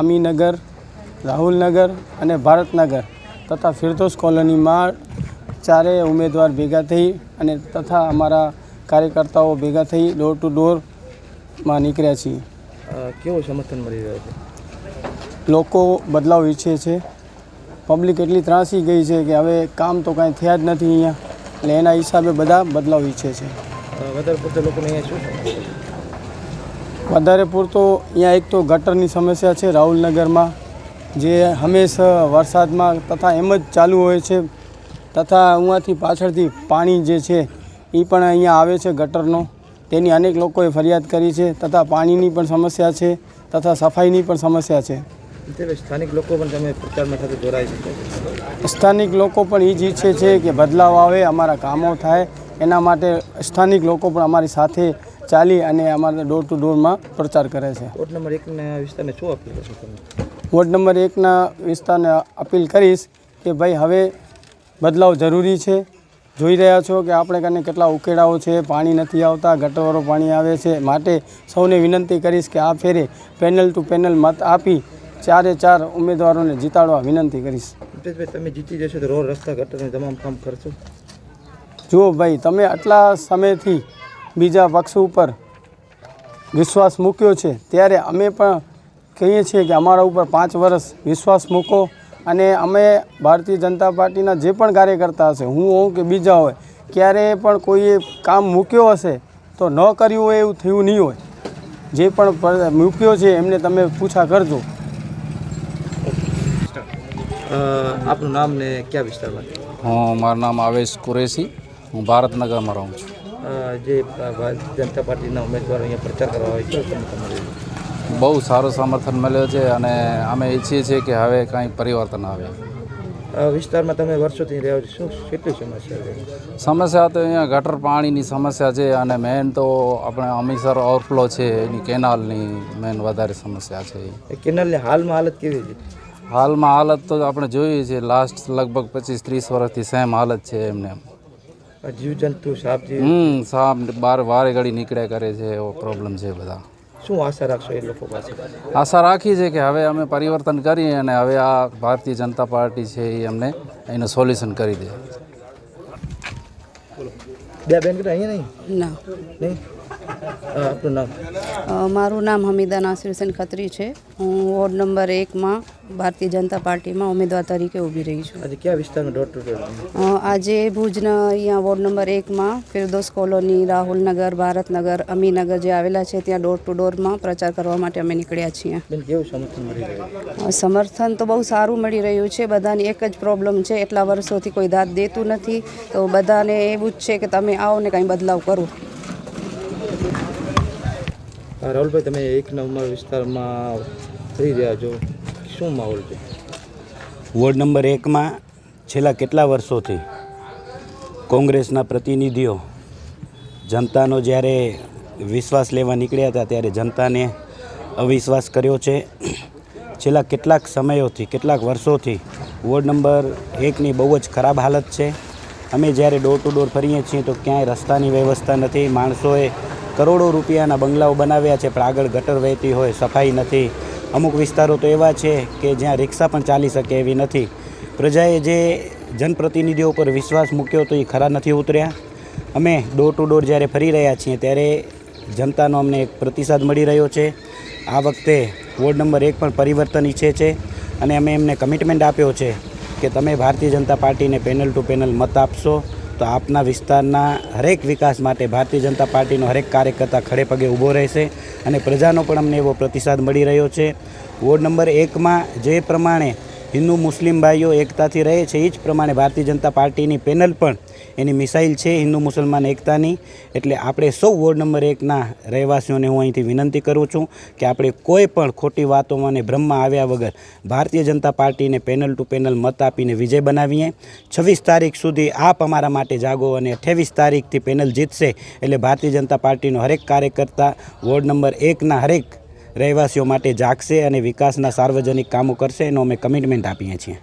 અમીનગર, રાહુલનગર અને ભારતનગર તથા ફિરદોસ કોલોનીમાં ચારેય ઉમેદવાર ભેગા થઈ અને તથા અમારા કાર્યકર્તાઓ ભેગા થઈ ડોર ટુ ડોરમાં નીકળ્યા છીએ. કેવો સમર્થન મળી રહ્યો છે? લોકો બદલાવ ઈચ્છે છે. પબ્લિક એટલી ત્રાસી ગઈ છે કે હવે કામ તો કાંઈ થયા જ નથી અહીંયા, એટલે એના હિસાબે બધા બદલાવ ઈચ્છે છે. વધારે પૂરતા લોકોને અહીંયા શું? વધારે પૂરતો અહીંયા એક તો ગટરની સમસ્યા છે રાહુલનગરમાં, જે હંમેશા વરસાદમાં તથા એમ જ ચાલુ હોય છે, તથા અહીંયાથી પાછળથી પાણી જે છે એ પણ અહીંયા આવે છે ગટરનો, તેની અનેક લોકોએ ફરિયાદ કરી છે. તથા પાણીની પણ સમસ્યા છે તથા સફાઈની પણ સમસ્યા છે. સ્થાનિક લોકો પણ તમે પ્રચારમાં સાથે જોડાય છે? સ્થાનિક લોકો પણ એ જ ઈચ્છે છે કે બદલાવ આવે, અમારા કામો થાય, એના માટે સ્થાનિક લોકો પણ અમારી સાથે ચાલી અને અમારા ડોર ટુ ડોરમાં પ્રચાર કરે છે. વોર્ડ નંબર 1ના વિસ્તારને શું અપીલ કરશો તમે? વોર્ડ નંબર 1ના વિસ્તારને અપીલ કરીશ કે ભાઈ હવે બદલાવ જરૂરી છે. જોઈ રહ્યા છો કે આપણે કને કેટલા ઉકેડાઓ છે, પાણી નથી આવતા, ગટરવાળું પાણી આવે છે. માટે સૌને વિનંતી કરીશ કે આ ફેરે પેનલ ટુ પેનલ મત આપી ચારે ચાર ઉમેદવારોને જીતાડવા વિનંતી કરીશ. તમે જીતી જશો તો રોડ રસ્તા ગટરનું તમામ કામ કરશો? જુઓ ભાઈ, તમે આટલા સમયથી બીજા પક્ષ ઉપર વિશ્વાસ મૂક્યો છે, ત્યારે અમે પણ કહીએ છીએ કે અમારા ઉપર 5 વર્ષ વિશ્વાસ મૂકો અને અમે ભારતીય જનતા પાર્ટીના જે પણ કાર્યકર્તા હશે, હું હોઉં કે બીજા હોય, ક્યારેય પણ કોઈએ કામ મૂક્યો હશે તો ન કર્યું હોય એવું થયું નહીં હોય. જે પણ મૂક્યો છે એમને તમે પૂછા કરજો. આપનું નામ ને ક્યાં વિસ્તારમાં? મારું નામ આવેશ કુરેશી, હું ભારતનગરમાં રહું છું. જે ભારતીય જનતા પાર્ટીના ઉમેદવારો અહીંયા પ્રચાર કરવા હોય છે, બહુ સારું સમર્થન મળ્યો છે અને અમે ઈચ્છીએ છીએ કે હવે કાંઈ પરિવર્તન આવે. વિસ્તારમાં તમે વર્ષોથી રહ્યો છો, શું કેટલી સમસ્યા છે? સમસ્યા તો અહીંયા ગટર પાણીની સમસ્યા છે અને મેન તો આપણે અમીસર ઓવરફ્લો છે એની કેનાલની મેન વધારે સમસ્યા છે. એ કેનાલની હાલમાં હાલત કેવી છે? હાલમાં હાલત તો આપણે જોઈએ છીએ, લાસ્ટ લગભગ 25-30 વર્ષથી સેમ હાલત છે એમને. જીવજંતુ સાપ વારે ઘડી નીકળ્યા કરે છે, એવો પ્રોબ્લેમ છે બધા. શું આશા રાખશો એ લોકો પાસે? આશા રાખી છે કે હવે અમે પરિવર્તન કરીએ અને હવે આ ભારતીય જનતા પાર્ટી છે એ અમને એનું સોલ્યુશન કરી દે. બે બેન અહીંયા નહીં? ના નહીં. આપનું નામ? મારું નામ હમીદા નાસિર હુસૈન ખત્રી છે. હું વોર્ડ નંબર 1માં ભારતીય જનતા પાર્ટીમાં ઉમેદવાર તરીકે ઊભી રહી છું. આજે કયા વિસ્તારમાં ડોર ટુ ડોર? આજે ભુજના અહીંયા વોર્ડ નંબર 1માં ફિરદોસ કોલોની, રાહુલનગર, ભારતનગર, અમીનગર જે આવેલા છે ત્યાં ડોર ટુ ડોરમાં પ્રચાર કરવા માટે અમે નીકળ્યા છીએ. કેવું સમર્થન મળી રહ્યું? સમર્થન તો બહુ સારું મળી રહ્યું છે. બધાની એક જ પ્રોબ્લેમ છે, એટલા વર્ષોથી કોઈ દાદ દેતું નથી, તો બધાને એવું જ છે કે તમે આવો ને કાંઈ બદલાવ કરો. રાહુલભાઈ, તમે 1 નંબર વિસ્તારમાં ફરી રહ્યા છો, શું માહોલ છે? વોર્ડ નંબર 1માં છેલ્લા કેટલા વર્ષોથી કોંગ્રેસના પ્રતિનિધિઓ જનતાનો જ્યારે વિશ્વાસ લેવા નીકળ્યા હતા ત્યારે જનતાને અવિશ્વાસ કર્યો છે. છેલ્લા કેટલાક સમયોથી, કેટલાક વર્ષોથી વોર્ડ નંબર 1ની બહુ જ ખરાબ હાલત છે. અમે જ્યારે ડોર ટુ ડોર ફરીએ છીએ તો ક્યાંય રસ્તાની વ્યવસ્થા નથી. માણસોએ કરોડો રૂપિયાના બંગલાઓ બનાવ્યા છે પણ આગળ ગટર વહેતી હોય, સફાઈ નથી. અમુક વિસ્તારો તો એવા છે કે જ્યાં રિક્ષા પણ ચાલી શકે એવી નથી. પ્રજાએ જે જનપ્રતિનિધિઓ પર વિશ્વાસ મૂક્યો તો એ ખરા નથી ઉતર્યા. અમે ડોર ટુ ડોર જ્યારે ફરી રહ્યા છીએ ત્યારે જનતાનો અમને એક પ્રતિસાદ મળી રહ્યો છે. આ વખતે વોર્ડ નંબર 1 પણ પરિવર્તન ઈચ્છે છે અને અમે એમને કમિટમેન્ટ આપ્યો છે કે તમે ભારતીય જનતા પાર્ટીને પેનલ ટુ પેનલ મત આપશો તો આપના વિસ્તારના હરેક વિકાસ માટે ભારતીય જનતા પાર્ટીનો હરેક કાર્યકર્તા ખડે પગે ઊભો રહેશે અને પ્રજાનો પણ અમને એવો પ્રતિસાદ મળી રહ્યો છે. વોર્ડ નંબર 1માં જે પ્રમાણે હિન્દુ મુસ્લિમ ભાઈઓ એકતાથી રહે છે એ જ પ્રમાણે ભારતીય જનતા પાર્ટીની પેનલ પણ એની મિસાઇલ છે હિન્દુ મુસલમાન એકતાની. એટલે આપણે સૌ વોર્ડ નંબર 1ના રહેવાસીઓને હું અહીંથી વિનંતી કરું છું કે આપણે કોઈ પણ ખોટી વાતોમાં અને ભ્રમમાં આવ્યા વગર ભારતીય જનતા પાર્ટીને પેનલ ટુ પેનલ મત આપીને વિજય બનાવીએ. 26 તારીખ સુધી આપ અમારા માટે જાગો અને 28 તારીખથી પેનલ જીતશે એટલે ભારતીય જનતા પાર્ટીનો હરેક કાર્યકર્તા વોર્ડ નંબર 1ના હરેક રહેવાસીઓ માટે જાગશે અને વિકાસના સાર્વજનિક કામો કરશે એનો અમે કમિટમેન્ટ આપીએ છીએ.